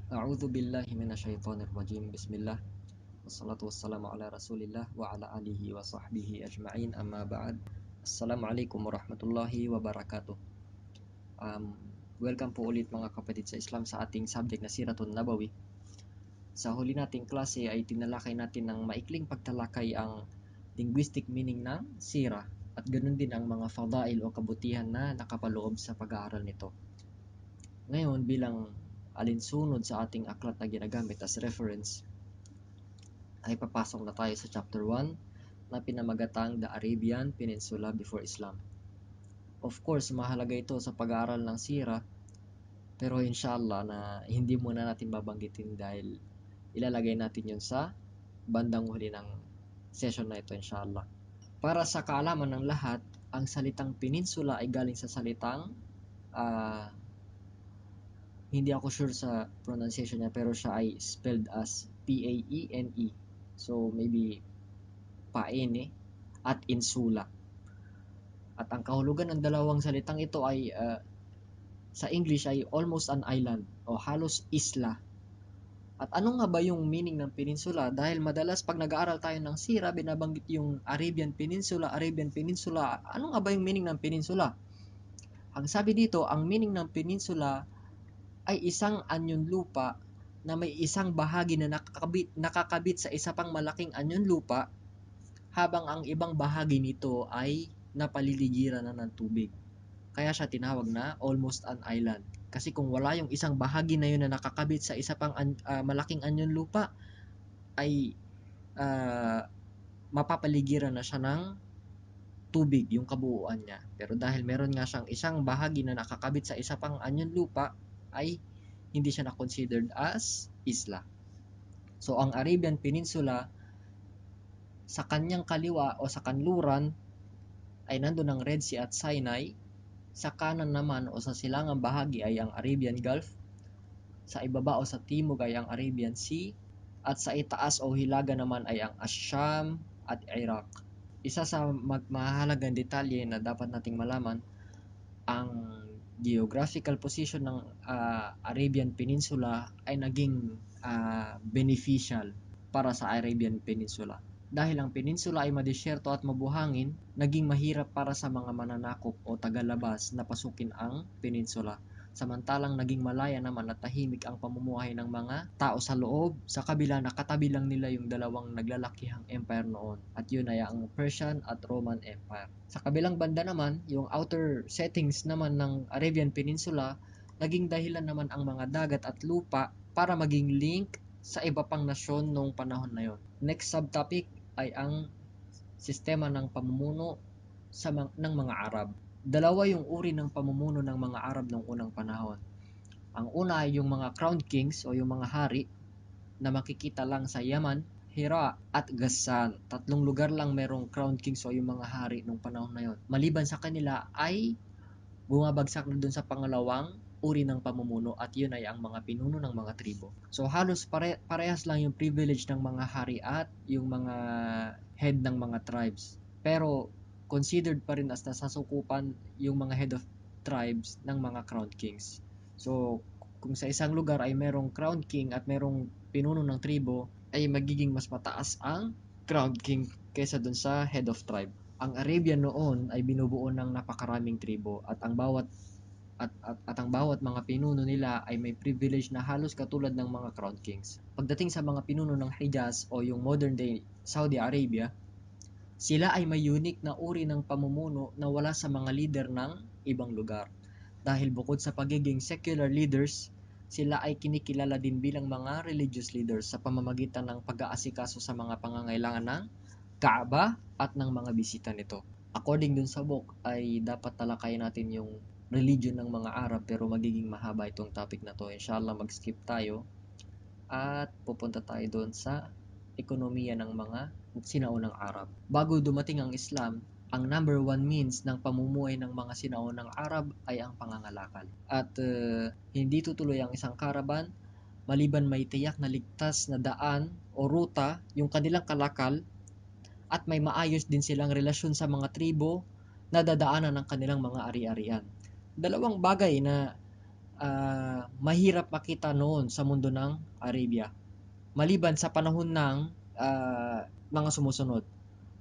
A'udzu billahi minasyaitonir rajim. Bismillah. Wassalatu wassalamu ala Rasulillah wa ala alihi wa sahbihi ajma'in. Amma ba'd. Assalamualaikum warahmatullahi wabarakatuh. Welcome po ulit mga kapatid sa Islam sa ating subject na Siratun Nabawi. Sa huli nating klase ay tinalakay natin ng maikling pagtalakay ang linguistic meaning ng sira at ganoon din ang mga fadail o kabutihan na nakapaloob sa pag-aaral nito. Ngayon, bilang alinsunod sa ating aklat na ginagamit as reference, ay papasok na tayo sa chapter 1 na pinamagatang The Arabian Peninsula Before Islam. Of course, mahalaga ito sa pag-aaral ng sira, pero inshallah na hindi muna natin babanggitin dahil ilalagay natin yun sa bandang huli ng session na ito inshallah. Para sa kaalaman ng lahat, ang salitang peninsula ay galing sa salitang hindi ako sure sa pronunciation niya, pero siya ay spelled as Paene. So maybe paene at insula. At ang kahulugan ng dalawang salitang ito ay sa English ay almost an island o halos isla. At ano nga ba yung meaning ng peninsula? Dahil madalas pag nag-aaral tayo ng sira, binabanggit yung Arabian Peninsula, Arabian Peninsula. Ano nga ba yung meaning ng peninsula? Ang sabi dito, ang meaning ng peninsula ay isang anyon lupa na may isang bahagi na nakakabit sa isa pang malaking anyon lupa, habang ang ibang bahagi nito ay napaliligiran na ng tubig. Kaya siya tinawag na almost an island. Kasi kung wala yung isang bahagi na yun na nakakabit sa isa pang malaking anyon lupa, ay mapapaligiran na siya ng tubig yung kabuuan niya. Pero dahil meron nga siyang isang bahagi na nakakabit sa isa pang anyon lupa, ay hindi siya na-considered as isla. So ang Arabian Peninsula, sa kanyang kaliwa o sa kanluran ay nandun ang Red Sea at Sinai. Sa kanan naman o sa silangang bahagi ay ang Arabian Gulf. Sa ibaba o sa timog ay ang Arabian Sea. At sa itaas o hilaga naman ay ang Asham at Iraq. Isa sa mahalagang detalye na dapat nating malaman, ang geographical position ng Arabian Peninsula ay naging beneficial para sa Arabian Peninsula. Dahil ang peninsula ay madesyerto at mabuhangin, naging mahirap para sa mga mananakop o tagalabas na pasukin ang peninsula. Samantalang naging malaya naman at tahimik ang pamumuhay ng mga tao sa loob, sa kabila na katabi lang nila yung dalawang naglalakihang empire noon, at yun ay ang Persian at Roman Empire. Sa kabilang banda naman, yung outer settings naman ng Arabian Peninsula, naging dahilan naman ang mga dagat at lupa para maging link sa iba pang nasyon noong panahon na yon. Next subtopic ay ang sistema ng pamumuno ng mga Arab. Dalawa yung uri ng pamumuno ng mga Arab noong unang panahon. Ang una ay yung mga crown kings o yung mga hari na makikita lang sa Yaman, Hira at Ghassan. Tatlong lugar lang merong crown kings o yung mga hari noong panahon na yon. Maliban sa kanila ay bumabagsak na dun sa pangalawang uri ng pamumuno, at yun ay ang mga pinuno ng mga tribo. So halos parehas lang yung privilege ng mga hari at yung mga head ng mga tribes. Pero considered pa rin as nasasukupan yung mga head of tribes ng mga crown kings. So kung sa isang lugar ay merong crown king at merong pinuno ng tribo, ay magiging mas mataas ang crown king kaysa dun sa head of tribe. Ang Arabia noon ay binubuo ng napakaraming tribo, at ang bawat mga pinuno nila ay may privilege na halos katulad ng mga crown kings. Pagdating sa mga pinuno ng Hijaz o yung modern day Saudi Arabia, sila ay may unique na uri ng pamumuno na wala sa mga leader ng ibang lugar. Dahil bukod sa pagiging secular leaders, sila ay kinikilala din bilang mga religious leaders sa pamamagitan ng pag-aasikaso sa mga pangangailangan ng Kaaba at ng mga bisita nito. According dun sa book ay dapat talakayin natin yung religion ng mga Arab, pero magiging mahaba itong topic na to. Inshallah mag-skip tayo at pupunta tayo doon sa ekonomiya ng mga sinaunang Arab. Bago dumating ang Islam, ang number one means ng pamumuhay ng mga sinaunang Arab ay ang pangangalakal. At hindi tutuloy ang isang caravan maliban may tiyak na ligtas na daan o ruta yung kanilang kalakal, at may maayos din silang relasyon sa mga tribo na dadaanan ng kanilang mga ari-arian. Dalawang bagay na mahirap makita noon sa mundo ng Arabia. Maliban sa panahon ng mga sumusunod.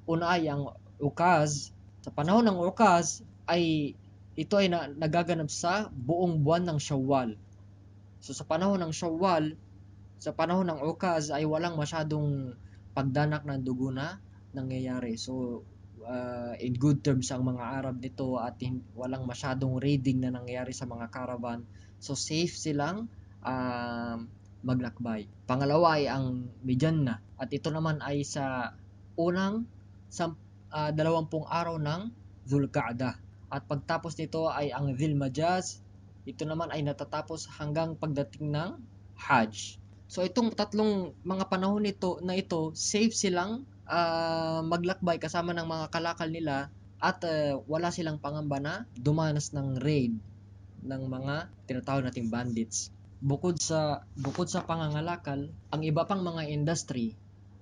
Una ay ang ukaz. Sa panahon ng ukaz ay ito ay nagaganap sa buong buwan ng Shawwal. So sa panahon ng Shawwal, sa panahon ng ukaz ay walang masyadong pagdanak ng dugo na nangyayari. So in good terms ang mga Arab nito at walang masyadong raiding na nangyayari sa mga caravan. So safe silang maglakbay. Pangalawa ay ang Mijanna at ito naman ay sa unang 20 araw ng Zulqa'dah. At pagtapos nito ay ang Dhil-Majaz. Ito naman ay natatapos hanggang pagdating ng Hajj. So itong tatlong mga panahon ito, safe silang maglakbay kasama ng mga kalakal nila at wala silang pangamba na dumanas ng raid ng mga tinatawag nating bandits. Bukod sa pangangalakal, ang iba pang mga industry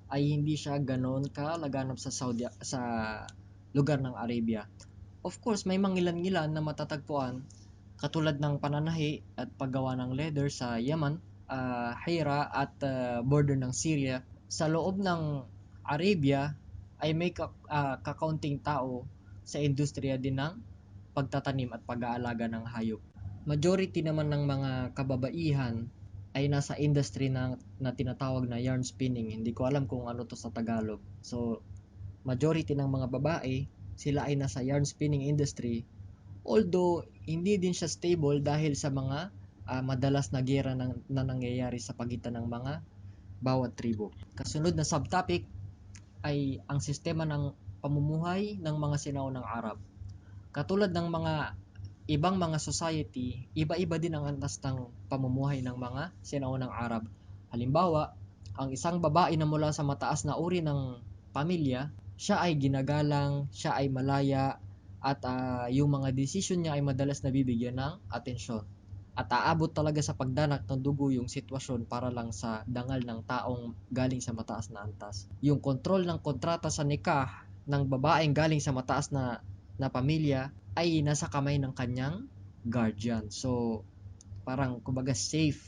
ay hindi siya ganoon kalaganap sa lugar ng Arabia. Of course, may mangilan-ngilan na matatagpuan katulad ng pananahi at paggawa ng leather sa Yaman, Hira at border ng Syria. Sa loob ng Arabia ay may kakaunting tao sa industriya din ng pagtatanim at pag-aalaga ng hayop. Majority naman ng mga kababaihan ay nasa industry na tinatawag na yarn spinning. Hindi ko alam kung ano to sa Tagalog. So, majority ng mga babae, sila ay nasa yarn spinning industry. Although, hindi din siya stable dahil sa mga madalas na gera na nangyayari sa pagitan ng mga bawat tribo. Kasunod na subtopic ay ang sistema ng pamumuhay ng mga sinaunang Arab. Katulad ng mga ibang mga society, iba-iba din ang antas ng pamumuhay ng mga sinaunang Arab. Halimbawa, ang isang babae na mula sa mataas na uri ng pamilya, siya ay ginagalang, siya ay malaya, at yung mga desisyon niya ay madalas nabibigyan ng atensyon. At aabot talaga sa pagdanak ng dugo yung sitwasyon para lang sa dangal ng taong galing sa mataas na antas. Yung kontrol ng kontrata sa nikah ng babaeng galing sa mataas na pamilya ay nasa kamay ng kanyang guardian. So, parang kumbaga safe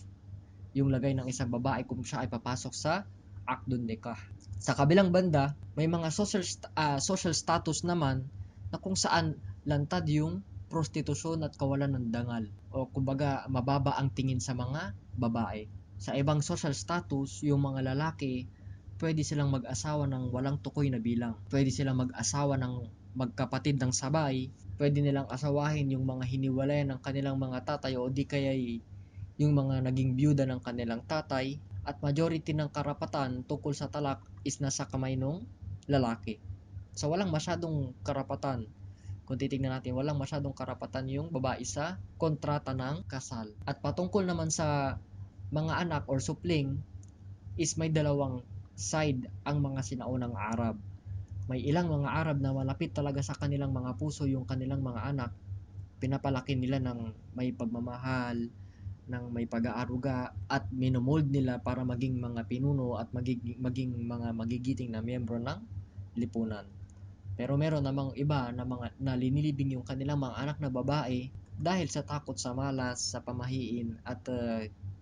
yung lagay ng isang babae kung siya ay papasok sa akdun nikah. Sa kabilang banda, may mga social status naman na kung saan lantad yung prostitusyon at kawalan ng dangal o kumbaga mababa ang tingin sa mga babae. Sa ibang social status, yung mga lalaki pwede silang mag-asawa ng walang tukoy na bilang. Pwede silang mag-asawa ng magkapatid ng sabay, pwede nilang asawahin yung mga hiniwalayan ng kanilang mga tatay o di kaya yung mga naging byuda ng kanilang tatay at majority ng karapatan tungkol sa talak is nasa kamay ng lalaki. So walang masyadong karapatan. Kung titingnan natin, walang masyadong karapatan yung babae sa kontrata ng kasal. At patungkol naman sa mga anak or supling is may dalawang side ang mga sinaunang Arab. May ilang mga Arab na malapit talaga sa kanilang mga puso yung kanilang mga anak. Pinapalaki nila ng may pagmamahal, ng may pag-aaruga at minomold nila para maging mga pinuno at maging mga magigiting na miyembro ng lipunan. Pero meron namang iba na mga nalinilibing yung kanilang mga anak na babae dahil sa takot sa malas, sa pamahiin at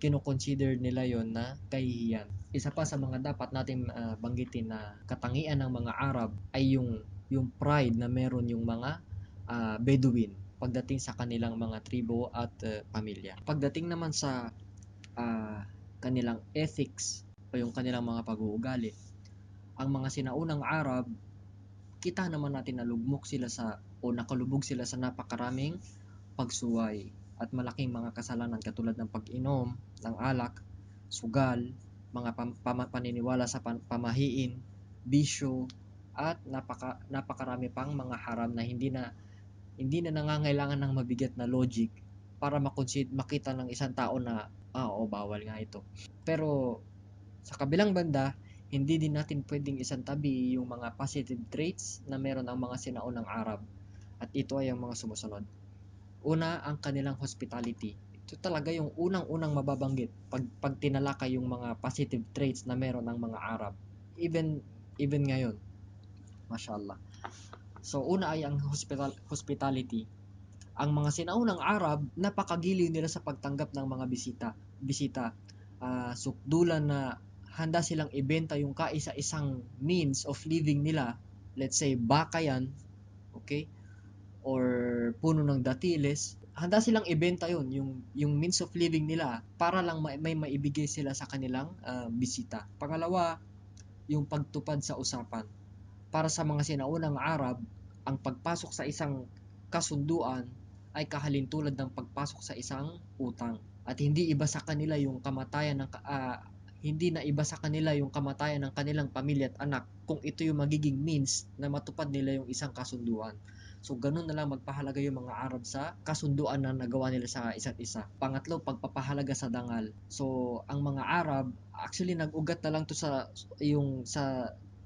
kinoconsider nila yon na kahihiyan. Isa pa sa mga dapat natin banggitin na katangian ng mga Arab ay yung pride na meron yung mga Bedouin pagdating sa kanilang mga tribo at pamilya. Pagdating naman sa kanilang ethics o yung kanilang mga pag-uugali, ang mga sinaunang Arab, kita naman natin na lugmok sila o nakalubog sila sa napakaraming pagsuway at malaking mga kasalanan katulad ng pag-inom ng alak, sugal, mga paniniwala sa pamahiin, bisyo, at napakarami pang mga haram na hindi na nangangailangan ng mabigat na logic para makita ng isang tao na bawal nga ito. Pero sa kabilang banda, hindi din natin pwedeng isantabi yung mga positive traits na meron ang mga sinaunang Arab. At ito ay ang mga sumusunod. Una, ang kanilang hospitality. Ito talaga yung unang-unang mababanggit pag tinalakay yung mga positive traits na meron ng mga Arab. Even ngayon, mashallah. So una ay ang hospitality. Ang mga sinaunang Arab, napakagiliw nila sa pagtanggap ng mga bisita. Sukdulan na handa silang ibenta yung kaisa-isang means of living nila. Let's say baka yan, okay? Or puno ng datiles. Handa silang ibenta yon, yung means of living nila, para lang may maibigay sila sa kanilang bisita. Pangalawa, yung pagtupad sa usapan. Para sa mga sinaunang Arab, ang pagpasok sa isang kasunduan ay kahalintulad ng pagpasok sa isang utang. At hindi iba sa kanila yung kamatayan ng hindi na iba sa kanila yung kamatayan ng kanilang pamilya at anak kung ito yung magiging means na matupad nila yung isang kasunduan. So ganun na lang magpahalaga yung mga Arab sa kasunduan na nagawa nila sa isa't isa. Pangatlo, pagpapahalaga sa dangal. So ang mga Arab, actually nag-ugat na lang to sa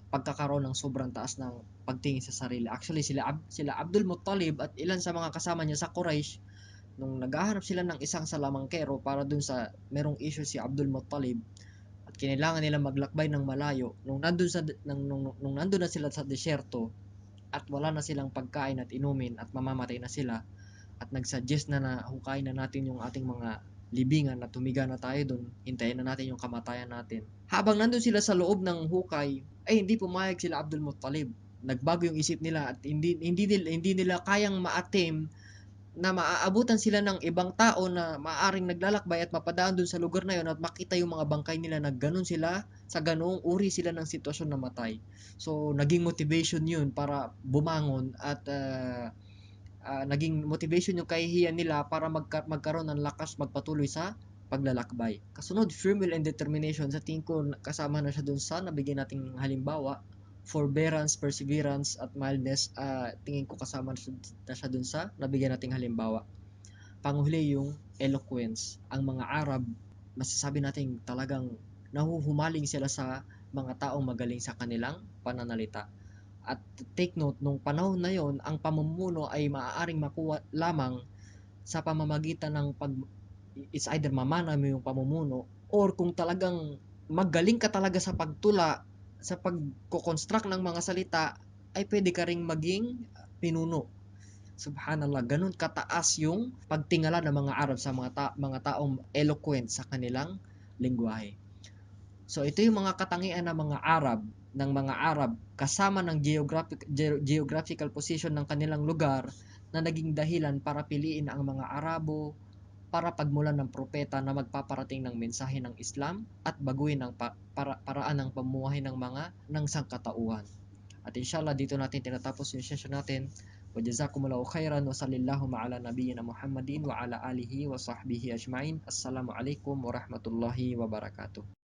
pagkakaroon ng sobrang taas ng pagtingin sa sarili. Actually, sila Abdul Muttalib at ilan sa mga kasama niya sa Quraysh, nung naghahanap sila ng isang salamangkero para dun sa merong issue si Abdul Muttalib at kinailangan nila maglakbay ng malayo, nung nandun na sila sa desyerto at wala na silang pagkain at inumin at mamamatay na sila, at nag-suggest na hukayin na natin yung ating mga libingan at humiga na tayo doon, hintayin na natin yung kamatayan natin. Habang nandun sila sa loob ng hukay, ay hindi pumayag sila Abdul Muttalib. Nagbago yung isip nila at hindi nila kayang ma-attain na maaabutan sila ng ibang tao na maaring naglalakbay at mapadaan dun sa lugar na yon at makita yung mga bangkay nila na ganun sila, sa ganoong uri sila ng sitwasyon na matay. So, naging motivation yun para bumangon at naging motivation yung kahihiyan nila para magkaroon ng lakas magpatuloy sa paglalakbay. Kasunod, firm will and determination. Sa tingin ko, kasama na siya dun sa nabigyan nating halimbawa. Forbearance, perseverance, at mildness. Tingin ko kasama na siya dun sa nabigyan nating halimbawa. Panghuli yung eloquence. Ang mga Arab, masasabi natin talagang nahuhumaling sila sa mga taong magaling sa kanilang pananalita. At take note, nung panahon na yon, ang pamumuno ay maaaring makuha lamang sa pamamagitan ng it's either mamana mo yung pamumuno, or kung talagang magaling ka talaga sa pagtula, sa pagko-construct ng mga salita, ay pwede ka ring maging pinuno. Subhanallah, ganun kataas yung pagtingala ng mga Arab sa mga taong eloquent sa kanilang lengguwahe. So ito yung mga katangian ng mga Arab kasama ng geographical position ng kanilang lugar na naging dahilan para piliin ang mga Arabo para pagmulan ng propeta na magpaparating ng mensahe ng Islam at baguhin ang paraan ng pamumuhay ng sangkatauhan. At inshallah dito natin tinatapos yung session natin. Wa jazakumullahu khairan wa sallallahu ala nabiyyina Muhammadin wa ala alihi wa sahbihi ajmain. Assalamu alaikum warahmatullahi wabarakatuh.